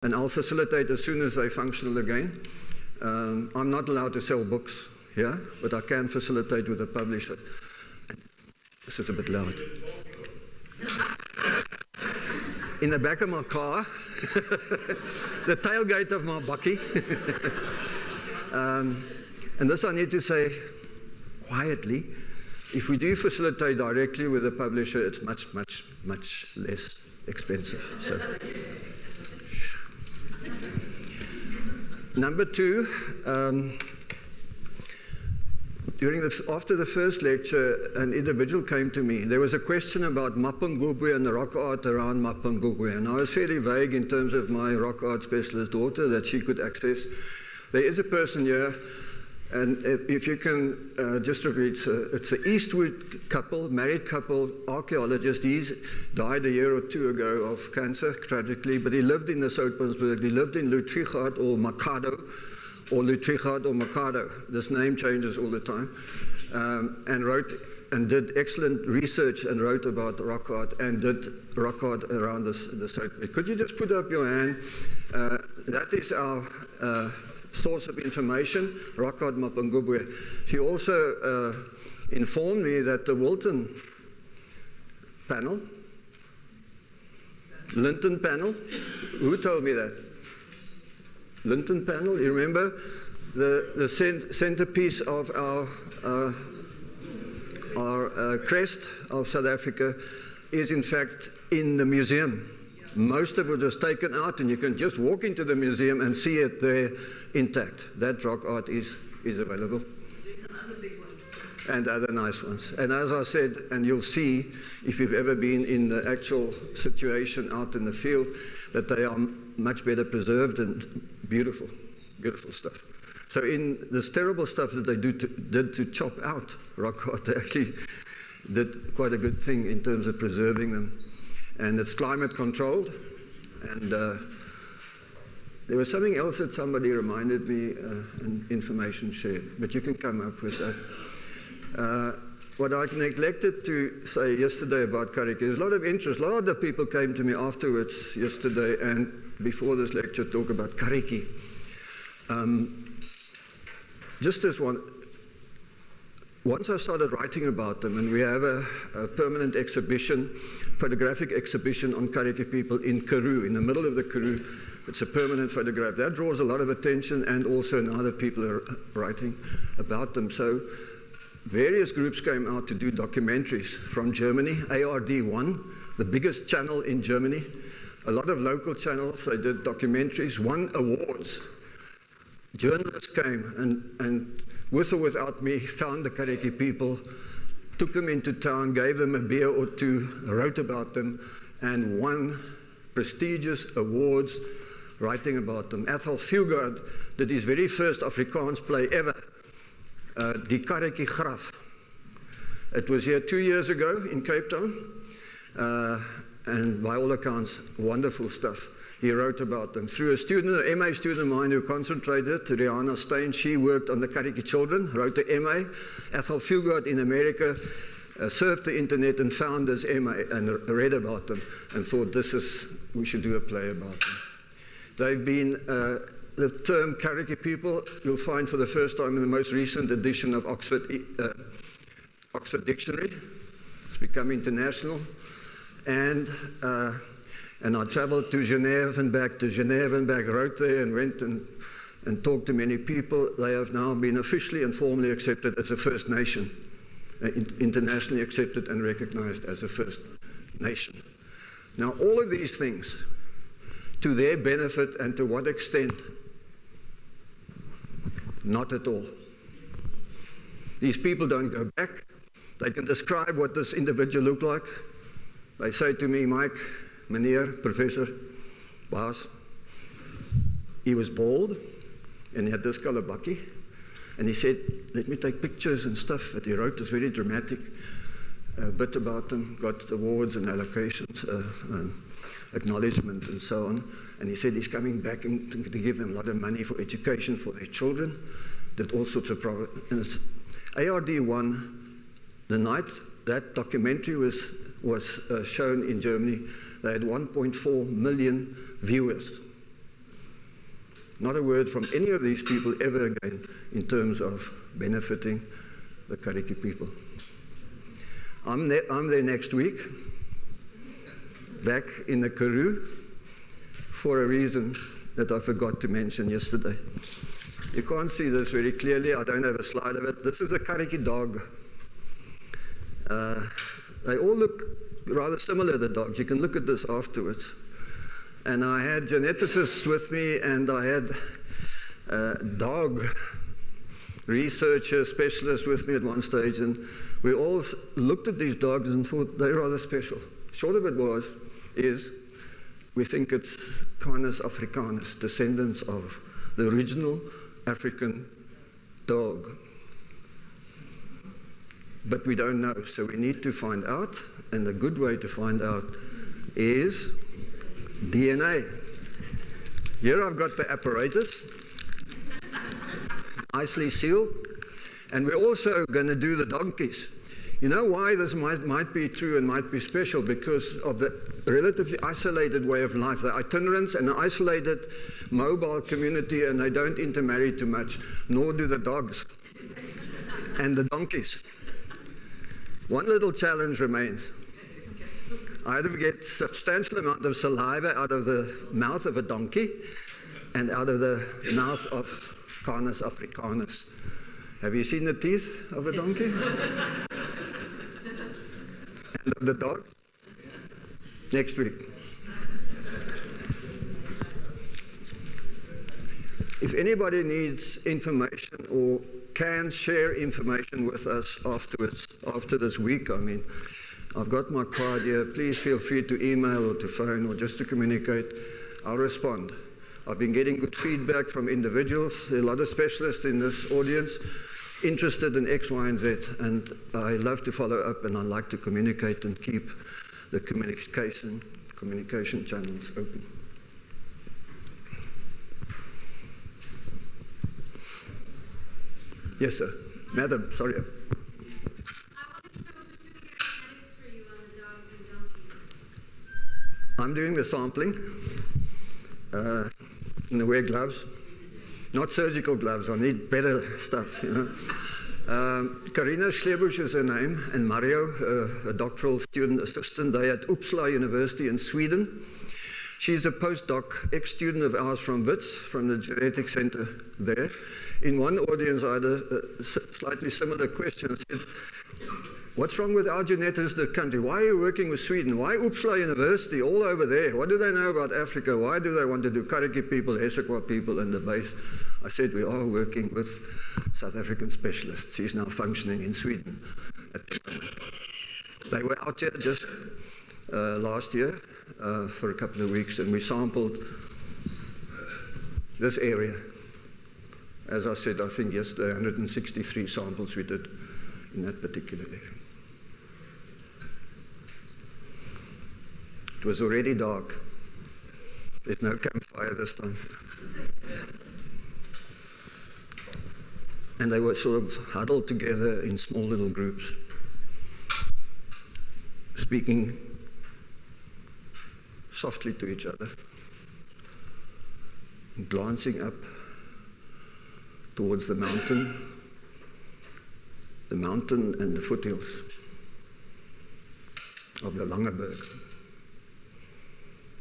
and I'll facilitate as soon as they're functional again. I'm not allowed to sell books here, but I can facilitate with a publisher. This is a bit loud. In the back of my car, the tailgate of my bakkie. And this I need to say quietly. If we do facilitate directly with the publisher, it's much, much, much less expensive. So. Number two, after the first lecture, an individual came to me. There was a question about Mapungubwe and the rock art around Mapungubwe. And I was fairly vague in terms of my rock art specialist daughter that she could access. There is a person here, and if you can just repeat, it's the Eastwood couple, married couple, archaeologist. He's died a year or two ago of cancer, tragically, but he lived in the Soutpansberg. He lived in Lutrichard or Makado, or Lutrichard or Makado. This name changes all the time. And wrote and did excellent research and wrote about rock art and did rock art around the Soutpansberg. Could you just put up your hand? That is our source of information, rock art Mapungubwe. She also informed me that the Wilton panel, Linton panel, who told me that? Linton panel, you remember? The centerpiece of our crest of South Africa is in fact in the museum. Most of it was taken out, and you can just walk into the museum and see it there intact. That rock art is available. There's some other big ones too. And other nice ones. And as I said, and you'll see if you've ever been in the actual situation out in the field, that they are much better preserved and beautiful, beautiful stuff. So in this terrible stuff that they did to chop out rock art, they actually did quite a good thing in terms of preserving them. And it's climate controlled. And there was something else that somebody reminded me, and information shared, but you can come up with that. What I neglected to say yesterday about Kariki, there's a lot of interest. A lot of people came to me afterwards yesterday and before this lecture talk about Kariki. Just as once I started writing about them, and we have a permanent exhibition, photographic exhibition on Kariki people in Karoo, in the middle of the Karoo. It's a permanent photograph. That draws a lot of attention, and also now that people are writing about them. So various groups came out to do documentaries from Germany, ARD1, the biggest channel in Germany. A lot of local channels, they did documentaries, won awards. Journalists came and with or without me, found the Kariki people, took them into town, gave them a beer or two, wrote about them, and won prestigious awards writing about them. Ethel Fugard did his very first Afrikaans play ever, Die Kariki Graf. It was here 2 years ago in Cape Town, and by all accounts, wonderful stuff. He wrote about them. Through a student, an MA student of mine who concentrated, Rihanna Stein, she worked on the Kariki children, wrote the MA. Ethel Fugard in America surfed the internet and found this MA and read about them and thought, we should do a play about them. They've been, the term Kariki people, you'll find for the first time in the most recent edition of Oxford Dictionary. It's become international. And I traveled to Geneva and back, wrote there and went and talked to many people. They have now been officially and formally accepted as a First Nation, internationally accepted and recognized as a First Nation. Now, all of these things, to their benefit and to what extent? Not at all. These people don't go back. They can describe what this individual looked like. They say to me, Mike, meneer, professor, baas, he was bald and he had this color bakkie. And he said, let me take pictures and stuff. But he wrote this very dramatic bit about them, got awards and allocations, acknowledgement and so on. And he said he's coming back and to give them a lot of money for education for their children. Did all sorts of programs. ARD1, the night that documentary was shown in Germany, they had 1.4 million viewers. Not a word from any of these people ever again in terms of benefiting the Kariki people. I'm there next week, back in the Karoo, for a reason that I forgot to mention yesterday. You can't see this very clearly. I don't have a slide of it. This is a Kariki dog. They all look rather similar, the dogs. You can look at this afterwards. And I had geneticists with me, and I had dog researcher specialists with me at one stage, and we all looked at these dogs and thought they're rather special. Short of it is we think it's Canis africanus, descendants of the original African dog. But we don't know, so we need to find out, and a good way to find out is DNA. Here I've got the apparatus, nicely sealed, and we're also going to do the donkeys. You know why this might be true and might be special? Because of the relatively isolated way of life. The itinerants and the isolated mobile community, and they don't intermarry too much, nor do the dogs and the donkeys. One little challenge remains. I had to get a substantial amount of saliva out of the mouth of a donkey and out of the mouth of Canis africanus. Have you seen the teeth of a donkey? And of the dog? Next week. If anybody needs information or can share information with us afterwards, after this week, I mean, I've got my card here. Please feel free to email or to phone or just to communicate. I'll respond. I've been getting good feedback from individuals. There are a lot of specialists in this audience interested in X, Y, and Z, and I love to follow up, and I like to communicate and keep the communication channels open. Yes, sir. Madam, sorry. I wanted to know who's doing your genetics for you on the dogs and donkeys. I'm doing the sampling. And I wear gloves. Not surgical gloves. I need better stuff, you know. Karina Schlebusch is her name, and Mario, a doctoral student assistant. They at Uppsala University in Sweden. She's a postdoc, ex-student of ours from WITS, from the genetic center there. In one audience, I had a slightly similar question. I said, what's wrong with our geneticists in the country? Why are you working with Sweden? Why Uppsala University, all over there? What do they know about Africa? Why do they want to do Kariki people, Esekwa people in the base? I said, we are working with South African specialists. She's now functioning in Sweden at the moment. They were out here just last year for a couple of weeks, and we sampled this area. As I said, I think yesterday, 163 samples we did in that particular area. It was already dark. There's no campfire this time. And they were sort of huddled together in small little groups, speaking softly to each other, glancing up towards the mountain and the foothills of the Langeberg.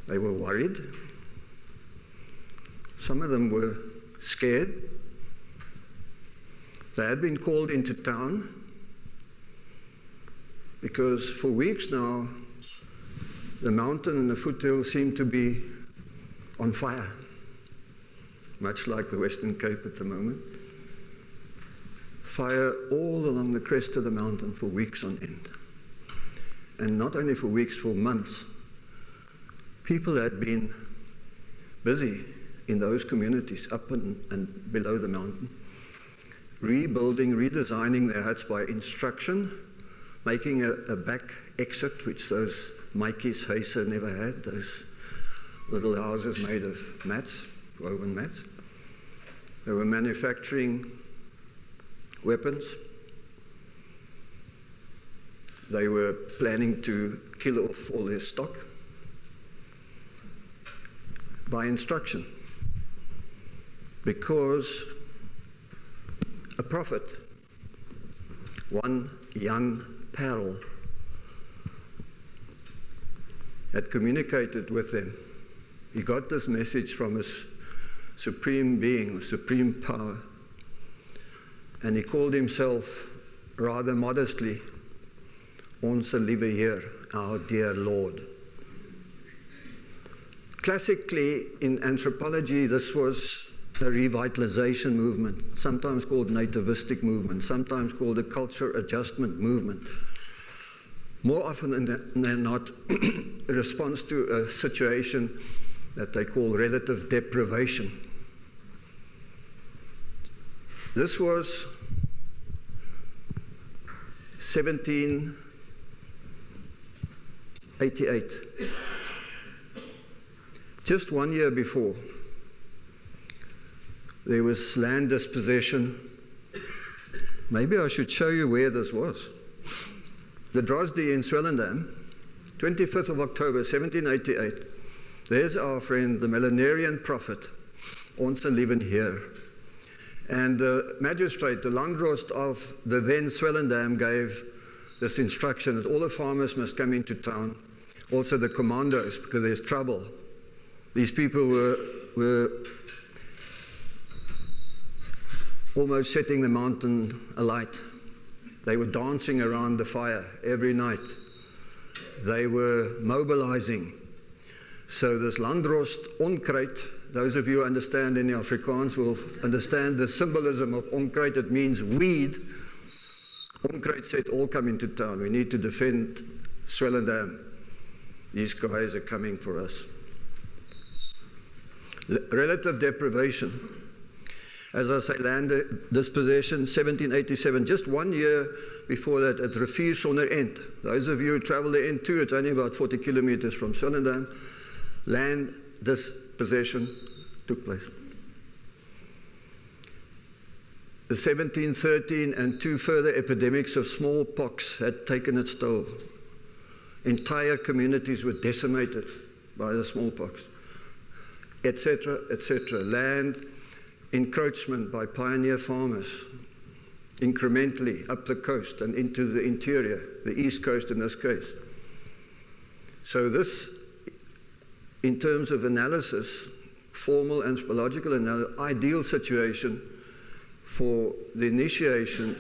They were worried. Some of them were scared. They had been called into town because for weeks now, the mountain and the foothills seemed to be on fire, much like the Western Cape at the moment. Fire all along the crest of the mountain for weeks on end. And not only for weeks, for months. People had been busy in those communities up and below the mountain, rebuilding, redesigning their huts by instruction, making a back exit, which those Maatjies Huise never had, those little houses made of mats, woven mats. They were manufacturing weapons. They were planning to kill off all their stock by instruction. because a prophet, one Jan Perl, had communicated with them. He got this message from his supreme being, supreme power, and he called himself rather modestly, Onze Liewe Heer, our dear Lord. Classically, in anthropology, this was a revitalization movement, sometimes called nativistic movement, sometimes called a culture adjustment movement. More often than not, a response to a situation that they call relative deprivation. This was 1788. Just 1 year before, there was land dispossession. Maybe I should show you where this was. The Drozdy in Swellendam, 25th of October, 1788. There's our friend, the millenarian prophet, Onze Liewe Heer. And the magistrate, the Landdrost of the then Swellendam, gave this instruction that all the farmers must come into town, also the commandos, because there's trouble. These people were almost setting the mountain alight. They were dancing around the fire every night. They were mobilizing. So this Landdrost onkruid, those of you who understand any Afrikaans will understand the symbolism of onkruid. It means weed. Onkruid said, all come into town. We need to defend Swellendam. These guys are coming for us. Relative deprivation. As I say, land dispossession, 1787, just 1 year before that at Rivier Sonder End. Those of you who travel the end too, it's only about 40 kilometers from Swellendam. Land dispossession took place. The 1713 and 2 further epidemics of smallpox had taken its toll. Entire communities were decimated by the smallpox, etc., etc. Land encroachment by pioneer farmers, incrementally up the coast and into the interior, the east coast in this case. So this, in terms of analysis, formal anthropological analysis, ideal situation for the initiation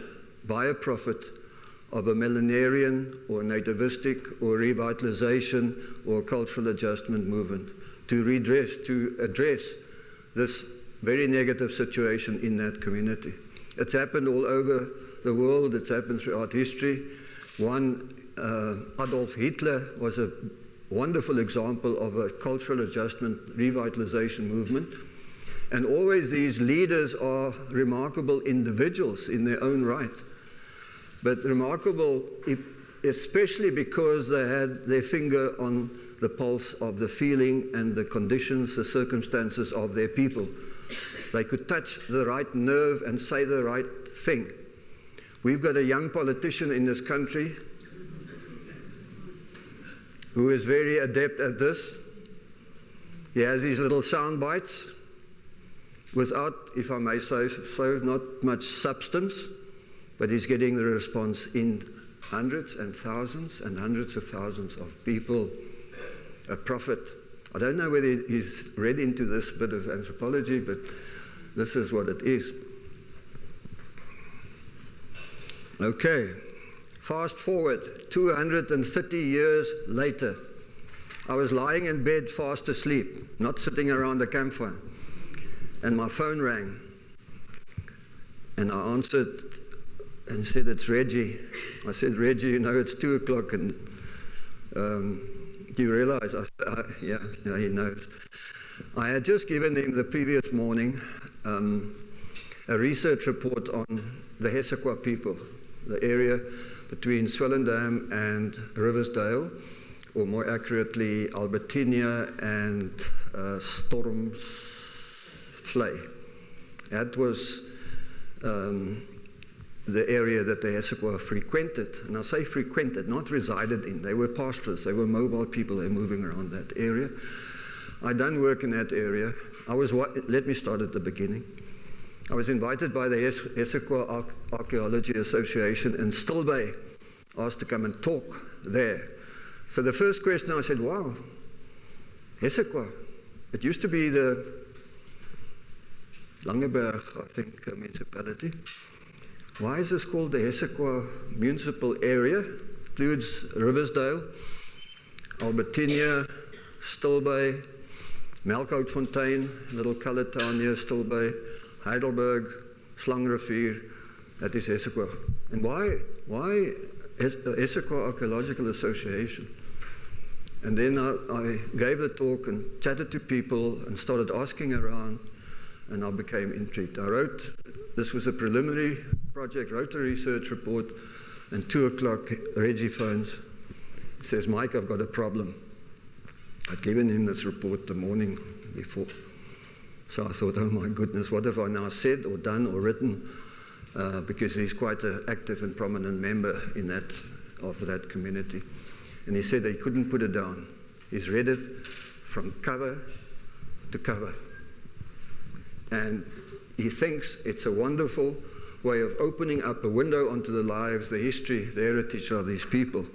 by a prophet of a millenarian or nativistic or revitalization or cultural adjustment movement to address this very negative situation in that community. It's happened all over the world. It's happened throughout history. One, Adolf Hitler was a wonderful example of a cultural adjustment, revitalization movement. And always these leaders are remarkable individuals in their own right. But remarkable especially because they had their finger on the pulse of the feeling and the conditions, the circumstances of their people. They could touch the right nerve and say the right thing. We've got a young politician in this country who is very adept at this. He has his little sound bites without, if I may say so, not much substance, but he's getting the response in hundreds and hundreds of thousands of people. A prophet. I don't know whether he's read into this bit of anthropology, but this is what it is. Okay, fast forward 230 years later. I was lying in bed fast asleep, not sitting around the campfire, and my phone rang. And I answered and said, it's Reggie. I said, Reggie, you know, it's 2 o'clock, and do you realize? Yeah, he knows. I had just given him the previous morning a research report on the Hessequa people, the area between Swellendam and Riversdale, or more accurately, Albertinia and Stormsvlei. That was the area that the Hessequa frequented. And I say frequented, not resided in. They were pastoralists. They were mobile people. They were moving around that area. I done work in that area. Let me start at the beginning. I was invited by the Essequa Archaeology Association in Still Bay, asked to come and talk there. So the first question I said, wow, Essequa. It used to be the Langeberg, I think, municipality. Why is this called the Essequa Municipal Area? Includes Riversdale, Albertinia, Still Bay, Melkoutfontein, little coloured town near Still Bay, Heidelberg, Slangrivier. That is Essequa. And why Essequa Archaeological Association? And then I gave the talk and chatted to people and started asking around, and I became intrigued. I wrote, this was a preliminary project, wrote a research report, and 2 o'clock, Reggie phones. He says, Mike, I've got a problem. I'd given him this report the morning before. So I thought, oh my goodness, what have I now said or done or written? Because he's quite an active and prominent member of that community. And he said that he couldn't put it down. He's read it from cover to cover. And he thinks it's a wonderful way of opening up a window onto the lives, the history, the heritage of these people.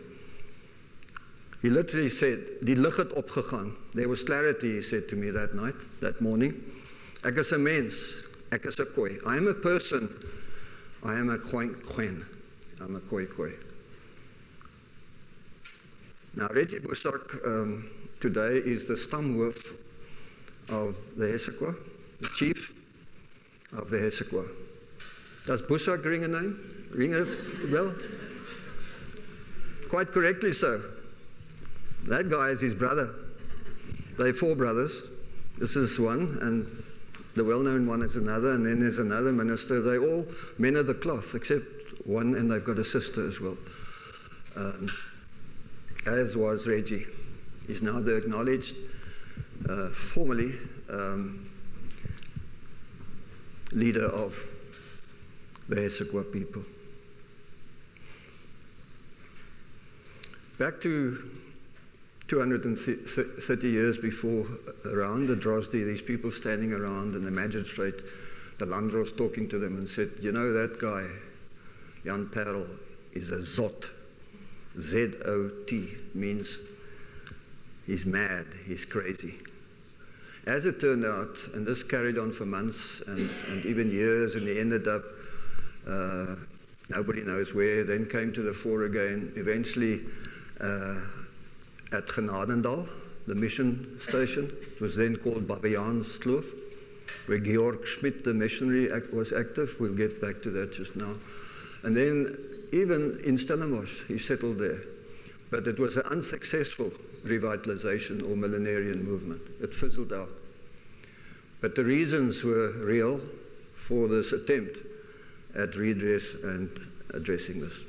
He literally said, die lig het opgegaan. There was clarity, he said to me that night, that morning. Ek is 'n mens, ek is 'n koi. I am a person, I am a quen. I'm a koi. Now, Reggie Busak today is the stamhoof of the Essequa, the chief of the Essequa. Does Busak ring a name? Ring a bell? Quite correctly so. That guy is his brother. They're 4 brothers. This is one, and the well-known one is another, and then there's another minister. They're all men of the cloth, except one, and they've got a sister as well. As was Reggie. He's now the acknowledged, formally, leader of the Essequa people. Back to 230 years before, around the Drosdy, these people standing around, and the magistrate, the Landros, talking to them and said, you know, that guy, Jan Perl, is a Zot. Z-O-T means he's mad, he's crazy. As it turned out, and this carried on for months and even years, and he ended up, nobody knows where, then came to the fore again, eventually at Genadendal, the mission station. It was then called Babiaanskloof, where Georg Schmidt, the missionary, was active. We'll get back to that just now. And then even in Stellenbosch, he settled there. But it was an unsuccessful revitalization or millenarian movement. It fizzled out. But the reasons were real for this attempt at redress and addressing this.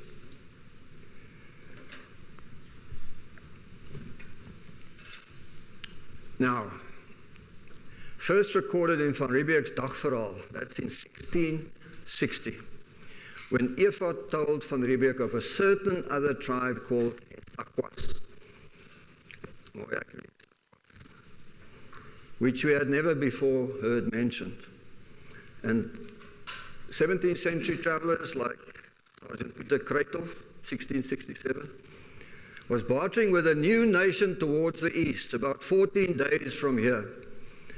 Now, first recorded in Van Riebeeck's Dagverhaal, that's in 1660, when Efat told Van Riebeeck of a certain other tribe called Aquas, which we had never before heard mentioned. And 17th century travelers like Sergeant Peter Kruithof, 1667, was bartering with a new nation towards the east, about 14 days from here,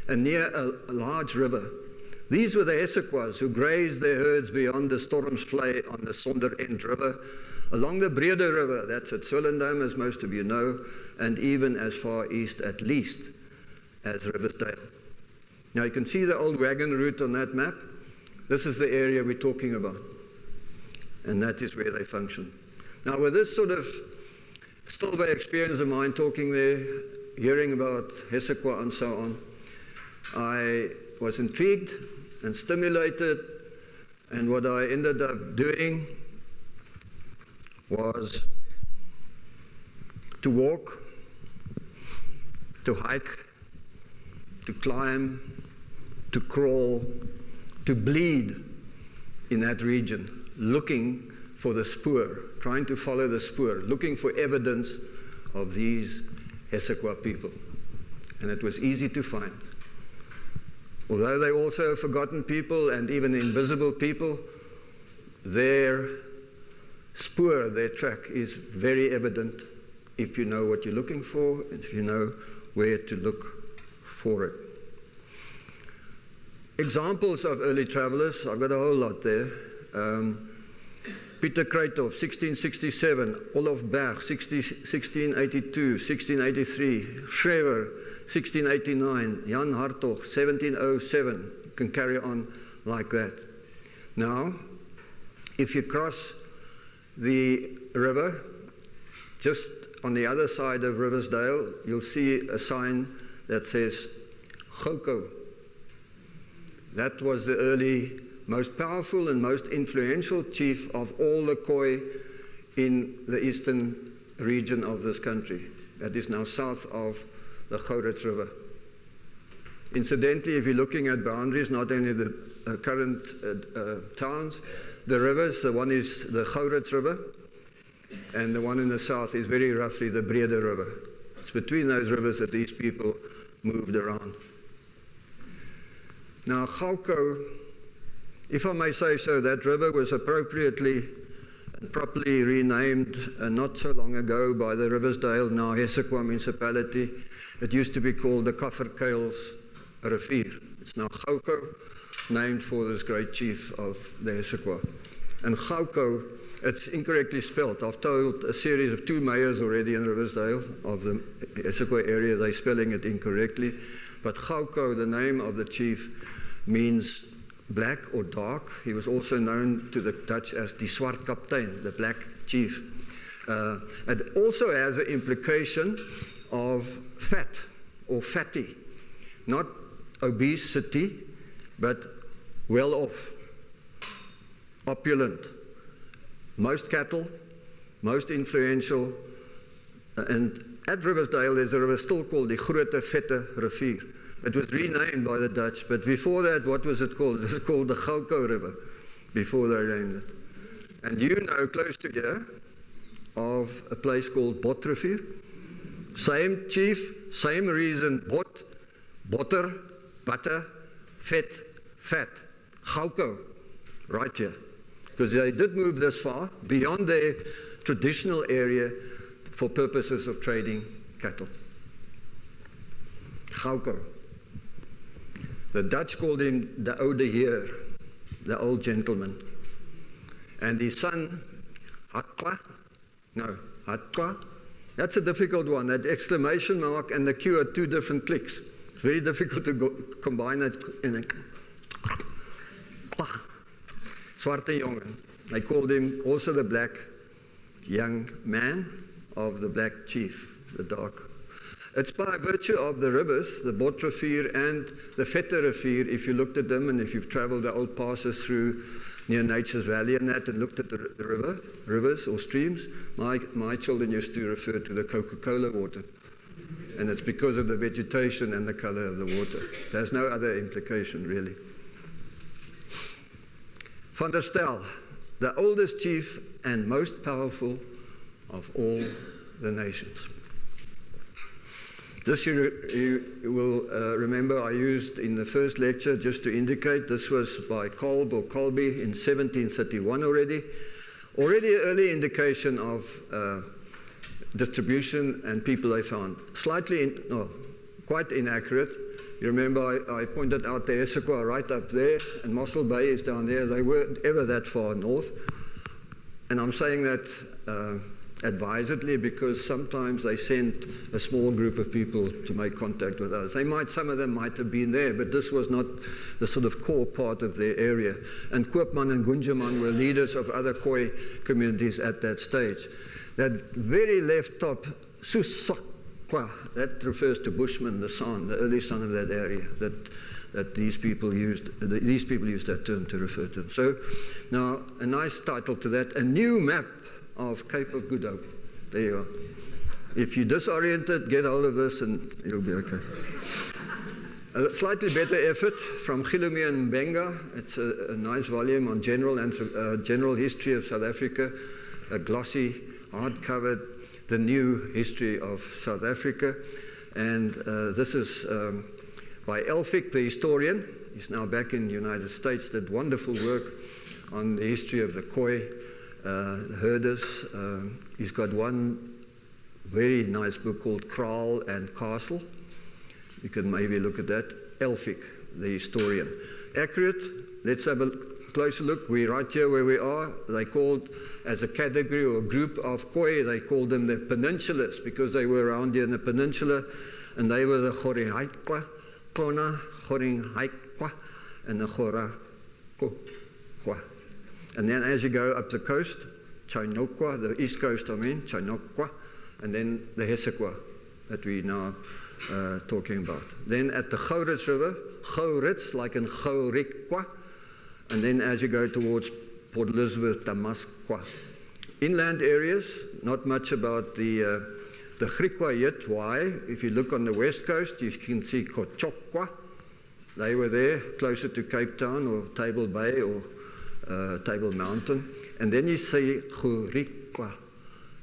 and near a large river. These were the Essequas who grazed their herds beyond the Stormsvlei on the Sonderend River, along the Brede River, that's at Swellendam, as most of you know, and even as far east, at least, as Riversdale. Now you can see the old wagon route on that map. This is the area we're talking about, and that is where they function. Now with this sort of Still Bay experience of mine, talking there, hearing about Essequa and so on, I was intrigued and stimulated, and what I ended up doing was to walk, to hike, to climb, to crawl, to bleed in that region, looking for the spoor, trying to follow the spoor, looking for evidence of these Essequa people. And it was easy to find. Although they're also forgotten people and even invisible people, their spoor, their track is very evident if you know what you're looking for, if you know where to look for it. Examples of early travelers, I've got a whole lot there. Peter Kruithof, 1667, Olof Berg, 1682, 1683, Schrever, 1689, Jan Hartog, 1707, you can carry on like that. Now, if you cross the river, just on the other side of Riversdale, you'll see a sign that says Goukou. That was the early, most powerful and most influential chief of all the Khoi in the eastern region of this country. That is now south of the Gourits River. Incidentally, if you're looking at boundaries, not only the current towns, the rivers, the one is the Gourits River, and the one in the south is very roughly the Brede River. It's between those rivers that these people moved around. Now, Goukou, if I may say so, that river was appropriately and properly renamed not so long ago by the Riversdale, now Hessequa municipality. It used to be called the Kafferkuils Rivier. It's now Goukou, named for this great chief of the Hessequa. And Goukou, it's incorrectly spelled. I've told a series of 2 mayors already in Riversdale of the Hessequa area, they're spelling it incorrectly. But Goukou, the name of the chief, means black or dark. He was also known to the Dutch as die Swart Kaptein, the black chief. It also has an implication of fat or fatty, not obesity, but well off, opulent, most cattle, most influential. And at Riversdale, there's a river still called the Grote Vette Rivier. It was renamed by the Dutch, but before that, what was it called? It was called the Goukou River, before they named it. And you know, close to here, of a place called Botrivier. Same chief, same reason, bot, botter, butter, vet, fat. Goukou, right here. Because they did move this far, beyond their traditional area, for purposes of trading cattle. Goukou. The Dutch called him the oude heer, the old gentleman. And his son, Hatqua, that's a difficult one. That exclamation mark and the Q are 2 different clicks. It's very difficult to combine it in a Zwarte jongen. They called him also the black young man of the black chief, the dark. It's by virtue of the rivers, the Botrivier and the Vette Rivier, if you looked at them and if you've traveled the old passes through near Nature's Valley and that and looked at the rivers or streams, my children used to refer to the Coca-Cola water. And it's because of the vegetation and the color of the water. There's no other implication, really. Van der Stel, the oldest chief and most powerful of all the nations. This you will remember I used in the first lecture just to indicate this was by Kolb or Colby in 1731 already. Already an early indication of distribution and people they found. Quite inaccurate. You remember I pointed out the Hessequa right up there, and Mossel Bay is down there. They weren't ever that far north. And I'm saying that advisedly because sometimes they sent a small group of people to make contact with us. Some of them might have been there, but this was not the sort of core part of their area. And Koopman and Gunjaman were leaders of other Khoi communities at that stage. That very left top, Susakwa, that refers to Bushman, the son, the early son of that area, that these people used that term to refer to. So now a nice title to that, a new map of Cape of Good Hope. There you are. If you're disoriented, get hold of this and you'll be okay. A slightly better effort from Gilumi and Mbenga. It's a nice volume on general history of South Africa, a glossy, hard-covered, the new history of South Africa. And this is by Elphick, the historian. He's now back in the United States, did wonderful work on the history of the Khoi herders. He's got one very nice book called Kraal and Castle. You can maybe look at that. Elphick, the historian. Accurate. Let's have a closer look. We're right here where we are. They called, as a category or a group of Khoi, they called them the peninsulars because they were around here in the peninsula, and they were the Khorihaikwa, Kona, Khorihaikwa, and the Khorakokwa. And then as you go up the coast, Chainokwa, the east coast, I mean, Chainokwa, and then the Hesekwa that we now talking about. Then at the Gouritz River, Gouritz, like in Gourikwa, and then as you go towards Port Elizabeth, Damaskwa. Inland areas, not much about the Griqua yet. Why? If you look on the west coast, you can see Kochokwa. They were there, closer to Cape Town or Table Bay or Table Mountain. And then you see Gourikwa.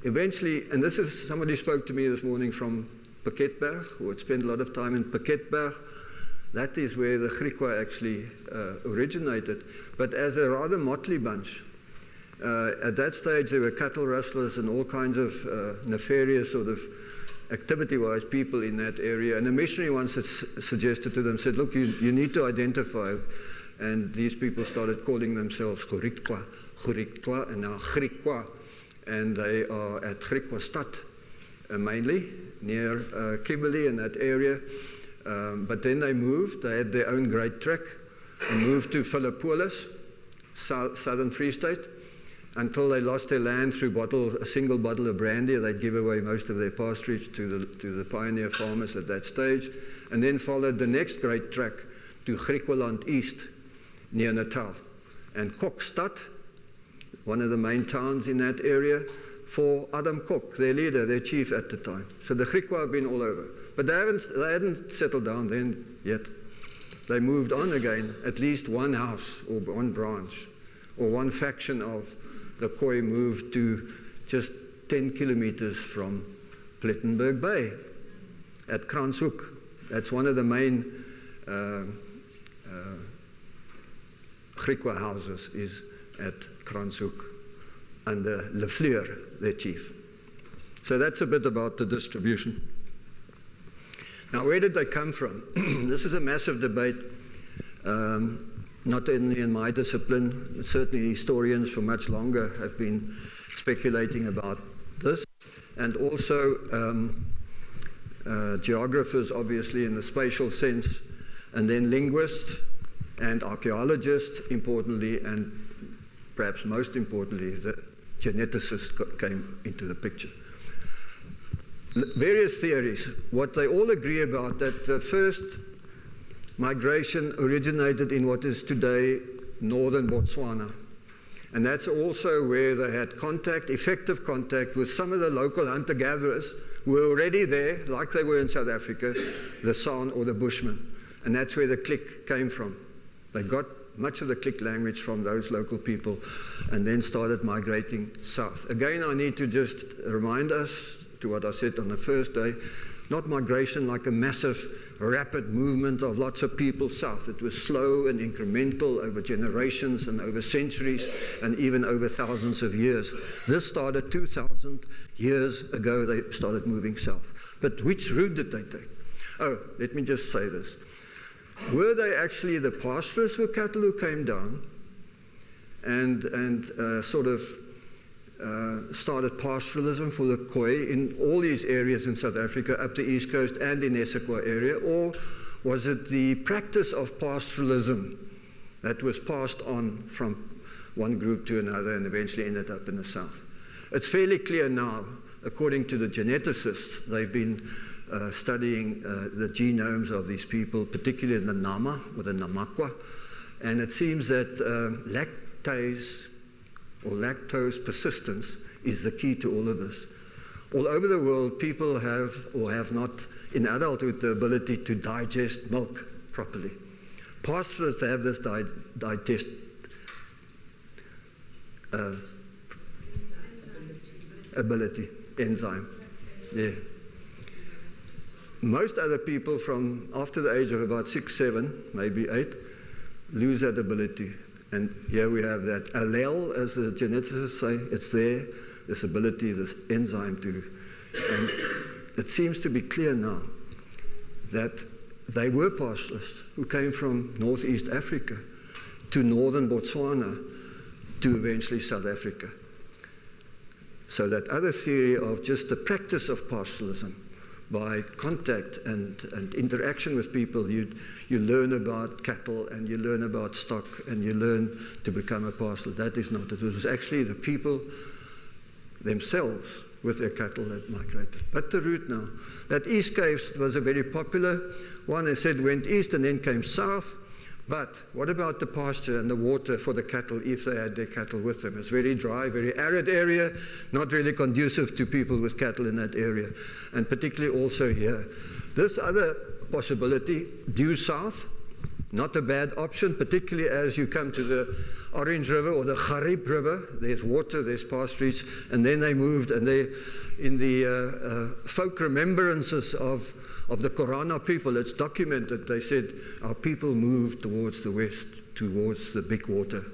Eventually, and this is, somebody spoke to me this morning from Piketberg, who had spent a lot of time in Piketberg. That is where the Griqua actually originated. But as a rather motley bunch. At that stage, there were cattle rustlers and all kinds of nefarious sort of activity-wise people in that area. And a missionary once suggested to them, said, look, you need to identify. And these people started calling themselves Gourikwa, Gourikwa, and now Griqua. And they are at Griquastad, mainly, near Kimberley in that area. But then they moved. They had their own great trek and moved to Philippopolis, southern Free State, until they lost their land through a single bottle of brandy. They'd give away most of their pasturage to the pioneer farmers at that stage, and then followed the next great trek to Griqualand East, near Natal. And Kokstad, one of the main towns in that area, for Adam Kok, their leader, their chief at the time. So the Griqua have been all over. But they hadn't settled down then yet. They moved on again, at least one house or one branch or one faction of the Khoi moved to just 10 kilometers from Plettenberg Bay at Kranshoek. That's one of the main Griqua houses is at Kranshoek under Le Fleur, their chief. So that's a bit about the distribution. Now, where did they come from? This is a massive debate, not only in my discipline, certainly historians for much longer have been speculating about this, and also geographers, obviously, in the spatial sense, and then linguists and archaeologists, importantly, and perhaps most importantly, the geneticists came into the picture. Various theories. What they all agree about, that the first migration originated in what is today northern Botswana. And that's also where they had contact, effective contact with some of the local hunter-gatherers who were already there, like they were in South Africa, the San or the Bushmen. And that's where the Click came from. They got much of the Click language from those local people and then started migrating south. Again, I need to just remind us to what I said on the first day, not migration like a massive, rapid movement of lots of people south. It was slow and incremental over generations and over centuries and even over thousands of years. This started 2,000 years ago. They started moving south. But which route did they take? Oh, let me just say this. Were they actually the pastoralists with cattle who came down and sort of started pastoralism for the Khoi in all these areas in South Africa, up the East Coast and in Esekwa area, or was it the practice of pastoralism that was passed on from one group to another and eventually ended up in the south? It's fairly clear now, according to the geneticists, they've been studying the genomes of these people, particularly the Nama or the Namakwa, and it seems that lactase or lactose persistence is the key to all of this. All over the world, people have or have not, in adulthood, the ability to digest milk properly. Pastoralists have this digest ability, enzyme. Yeah. most other people from after the age of about 6, 7, maybe 8, lose that ability. And here we have that allele, as the geneticists say, it's there, this ability, this enzyme to. And it seems to be clear now that they were pastoralists who came from northeast Africa to northern Botswana to eventually South Africa. So that other theory of just the practice of pastoralism by contact and interaction with people, you learn about cattle and you learn about stock and you learn to become a pastoralist. That is not it. It was actually the people themselves with their cattle that migrated. But the route now, that East Coast was a very popular one. They said went east and then came south. But what about the pasture and the water for the cattle if they had their cattle with them? It's very dry, very arid area, not really conducive to people with cattle in that area, and particularly also here. This other possibility, due south, not a bad option, particularly as you come to the Orange River or the Gariep River. There's water, there's pastures, and then they moved, and they, in the folk remembrances of the Korana people, it's documented, they said, our people moved towards the west, towards the big water,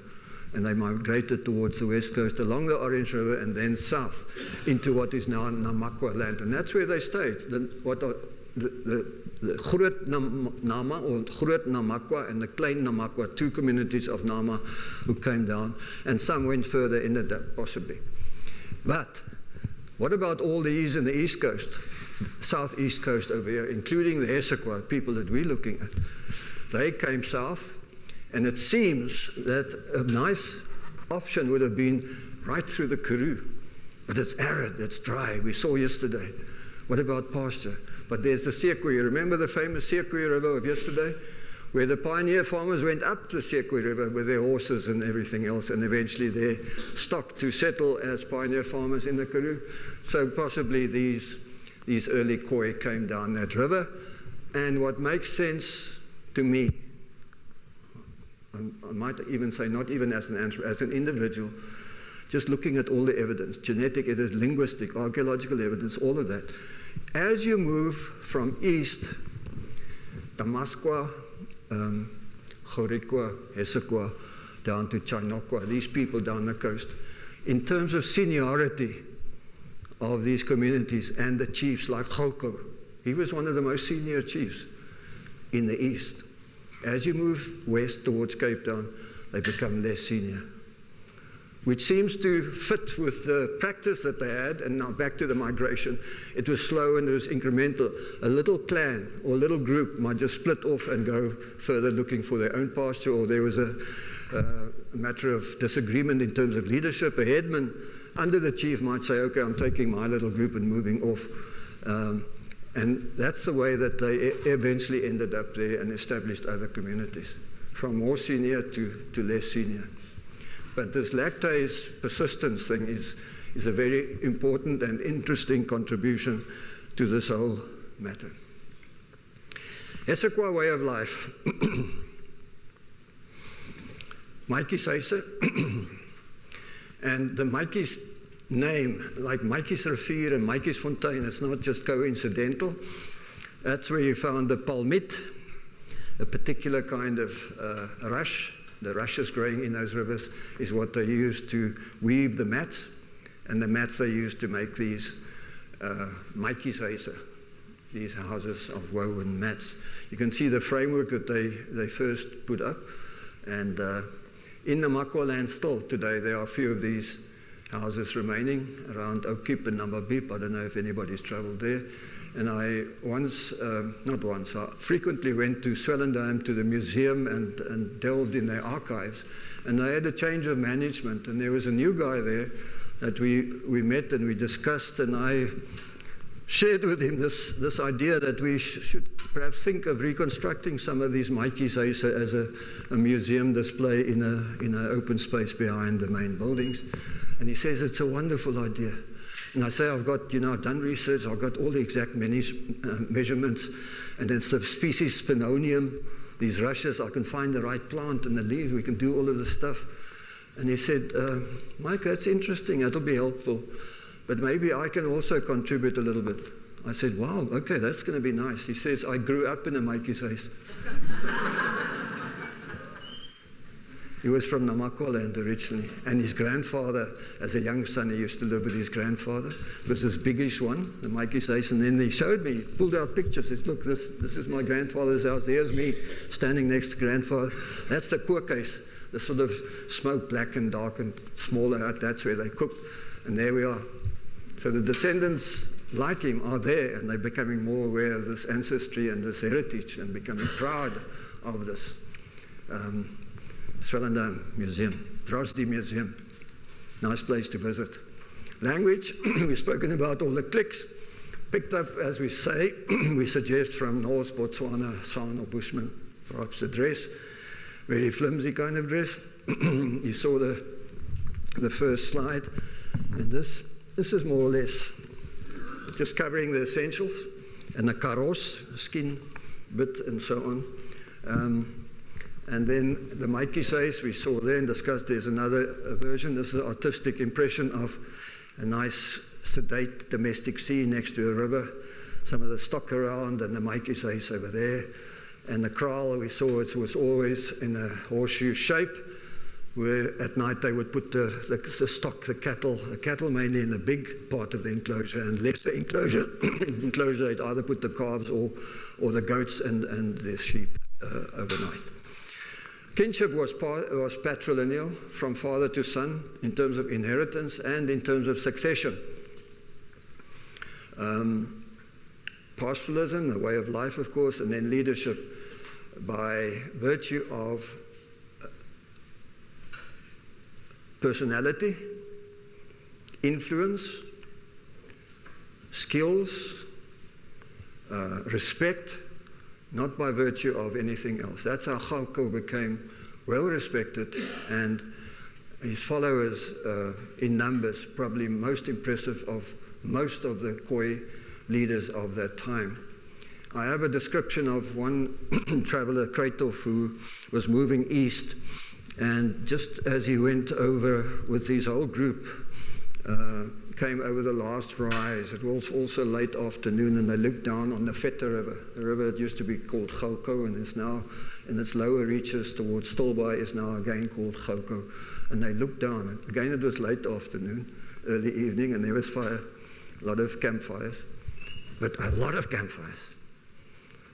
and they migrated towards the west coast along the Orange River and then south into what is now Namakwa land, and that's where they stayed. The Groot Nama, or Groot Namakwa, and the Klein Namakwa, two communities of Nama who came down, and some went further into that, possibly. But what about all these in the east coast, southeast coast over here, including the Essequa people that we're looking at? They came south, and it seems that a nice option would have been right through the Karoo. But it's arid, it's dry. We saw yesterday. What about pasture? But there's the Sekwe. Remember the famous Sekwe River of yesterday? Where the pioneer farmers went up the Sekwe River with their horses and everything else, and eventually they stocked to settle as pioneer farmers in the Karoo. So possibly these early Khoi came down that river. And what makes sense to me, I might even say not even as an individual, just looking at all the evidence, genetic evidence, linguistic, archaeological evidence, all of that. As you move from east, Damaskwa, Chorikwa, Essequa, down to Chinokwa, these people down the coast, in terms of seniority of these communities and the chiefs like Goko, he was one of the most senior chiefs in the east. As you move west towards Cape Town, they become less senior, which seems to fit with the practice that they had. And now back to the migration. It was slow and it was incremental. A little clan or a little group might just split off and go further looking for their own pasture, or there was a matter of disagreement in terms of leadership. A headman under the chief might say, okay, I'm taking my little group and moving off. And that's the way that they eventually ended up there and established other communities, from more senior to less senior. But this lactase persistence thing is a very important and interesting contribution to this whole matter. Essequa way of life. Maatjieshuise. And the Maatjies name, like Maatjiesrivier and Maatjiesfontein, it's not just coincidental. That's where you found the palmit, a particular kind of rush. The rushes growing in those rivers is what they used to weave the mats, and the mats they used to make these Maatjieshuise, these houses of woven mats. You can see the framework that they first put up, and in the Namakwa land still today there are a few of these houses remaining around Oukiep and Namabip. I don't know if anybody's traveled there. And I I frequently went to Swellendam to the museum and delved in their archives. And they had a change of management, and there was a new guy there that we met and we discussed, and I shared with him this idea that we should perhaps think of reconstructing some of these Maatjieshuise as a museum display in an open space behind the main buildings. And he says it's a wonderful idea. And I say, I've got, I've done research, I've got all the exact measurements, and it's the species Spinonium, these rushes, I can find the right plant and the leaves, we can do all of this stuff. And he said, Mike, that's interesting, that'll be helpful, but maybe I can also contribute a little bit. I said, wow, okay, that's going to be nice. He says, I grew up in a Maatjieshuis. He was from Namaqualand originally, and his grandfather, as a young son, he used to live with his grandfather. It was this biggish one, the Maatjieshuis, and then he showed me, pulled out pictures. He said, look, this is my grandfather's house. There's me standing next to grandfather. That's the kookhuis, the sort of smoke, black and dark and smaller hut. That's where they cooked, and there we are. So the descendants, like him, are there, and they're becoming more aware of this ancestry and this heritage and becoming proud of this. Swellendam Museum, Drosdy Museum, nice place to visit. Language, we've spoken about all the cliques, picked up, as we say, we suggest from North Botswana, San or Bushman, perhaps a dress, very flimsy kind of dress. You saw the first slide, and this is more or less just covering the essentials, and the karos, skin bit, and so on. And then the Maatjieshuis we saw there and discussed. There's another version. This is an artistic impression of a nice, sedate domestic scene next to a river. Some of the stock around and the Maatjieshuis over there. And the kraal we saw, it was always in a horseshoe shape, where at night they would put the stock, the cattle mainly in the big part of the enclosure, and lesser enclosure, they'd either put the calves or the goats and the sheep overnight. Kinship was patrilineal, from father to son, in terms of inheritance and in terms of succession. Pastoralism, a way of life, of course, and then leadership by virtue of personality, influence, skills, respect, not by virtue of anything else. That's how Gauko became well respected, and his followers in numbers, probably most impressive of most of the Khoi leaders of that time. I have a description of one traveler, Kreitoff, who was moving east, and just as he went over with his whole group, came over the last rise. It was also late afternoon, and they looked down on the Vette River, the river that used to be called Gauko and is now in its lower reaches towards Stilbaai is now again called Gauko. And they looked down. Again, it was late afternoon, early evening, and there was fire, a lot of campfires, but a lot of campfires.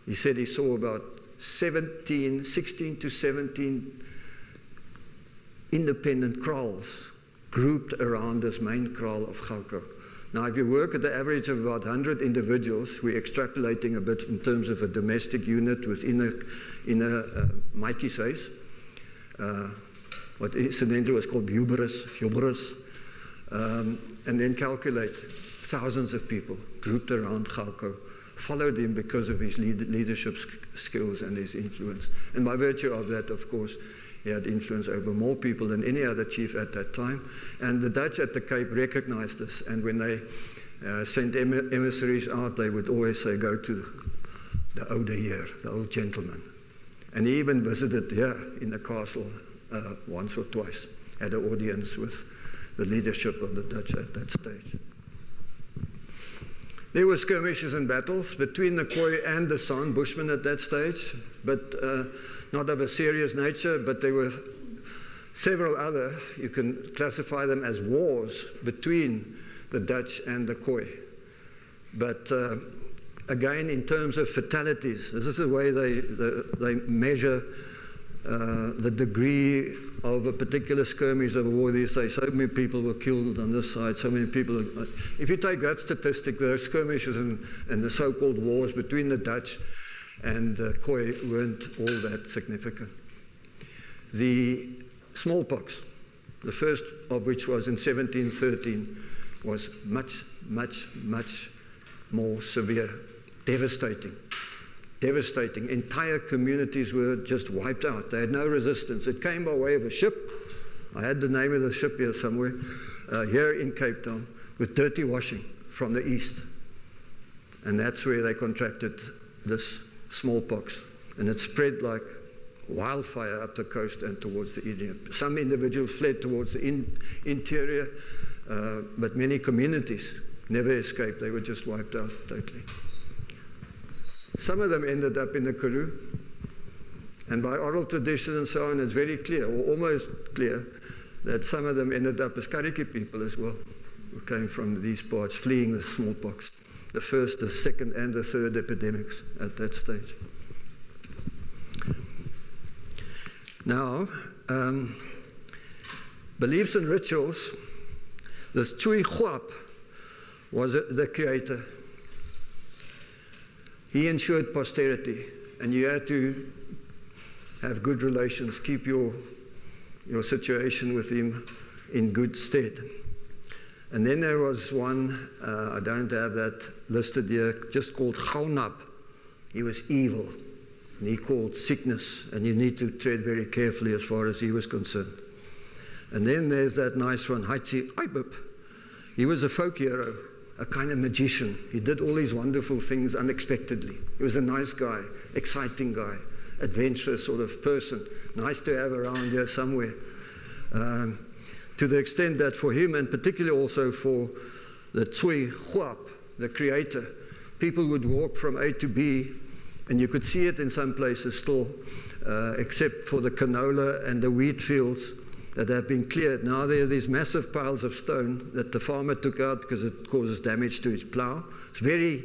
He said he saw about 16 to 17 independent kraals grouped around this main kraal of Gauko. Now, if you work at the average of about 100 individuals, we're extrapolating a bit in terms of a domestic unit within a Maatjieshuis, what incidentally was called Huberus, and then calculate thousands of people grouped around Gauko, followed him because of his leadership skills and his influence. And by virtue of that, of course, he had influence over more people than any other chief at that time. And the Dutch at the Cape recognized this. And when they sent emissaries out, they would always say, go to the oude heer, the old gentleman. And he even visited here in the castle once or twice, had an audience with the leadership of the Dutch at that stage. There were skirmishes and battles between the Khoi and the San Bushmen at that stage, but not of a serious nature, but there were several other, you can classify them as wars between the Dutch and the Khoi. But again, in terms of fatalities, this is the way they measure the degree of a particular skirmish of a war. They say so many people were killed on this side, so many people. If you take that statistic, the skirmishes and the so-called wars between the Dutch and the Khoi weren't all that significant. The smallpox, the first of which was in 1713, was much, much, much more severe, devastating. Devastating. Entire communities were just wiped out. They had no resistance. It came by way of a ship. I had the name of the ship here somewhere, here in Cape Town, with dirty washing from the east. And that's where they contracted this smallpox. And it spread like wildfire up the coast and towards the Indian. Some individuals fled towards the interior, but many communities never escaped. They were just wiped out totally. Some of them ended up in the Karoo. And by oral tradition and so on, it's very clear, or almost clear, that some of them ended up as Kariki people as well, who came from these parts, fleeing the smallpox. The first, the second, and the third epidemics at that stage. Now, beliefs and rituals. This Chui Huap was the creator. He ensured posterity, and you had to have good relations, keep your situation with him in good stead. And then there was one, I don't have that listed here, just called Gaunap. He was evil, and he called sickness, and you need to tread very carefully as far as he was concerned. And then there's that nice one, Haitzi Aibub. He was a folk hero, a kind of magician. He did all these wonderful things unexpectedly. He was a nice guy, exciting guy, adventurous sort of person, nice to have around here somewhere. To the extent that for him, and particularly also for the Chui Huap, the creator, people would walk from A to B, and you could see it in some places still, except for the canola and the wheat fields that have been cleared. Now there are these massive piles of stone that the farmer took out because it causes damage to his plow. It's very,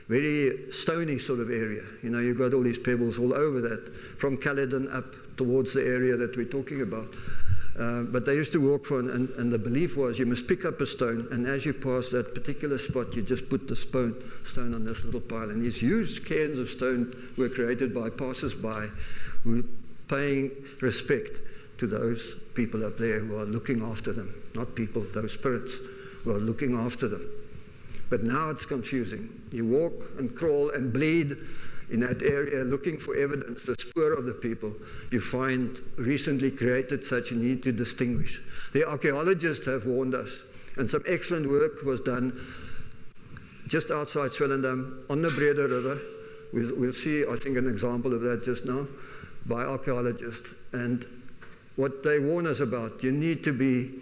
very stony sort of area. You know, you've got all these pebbles all over that, from Caledon up towards the area that we're talking about. But they used to walk for, and the belief was you must pick up a stone, and as you pass that particular spot, you just put the stone on this little pile. And these huge cairns of stone were created by passers-by who were paying respect to those people up there who are looking after them. Not people, those spirits who are looking after them. But now it's confusing. You walk and crawl and bleed in that area looking for evidence, the spoor of the people. You find recently created such a need to distinguish. The archaeologists have warned us, and some excellent work was done just outside Swellendam on the Breda River. We'll see, I think, an example of that just now by archaeologists. And what they warn us about, you need to be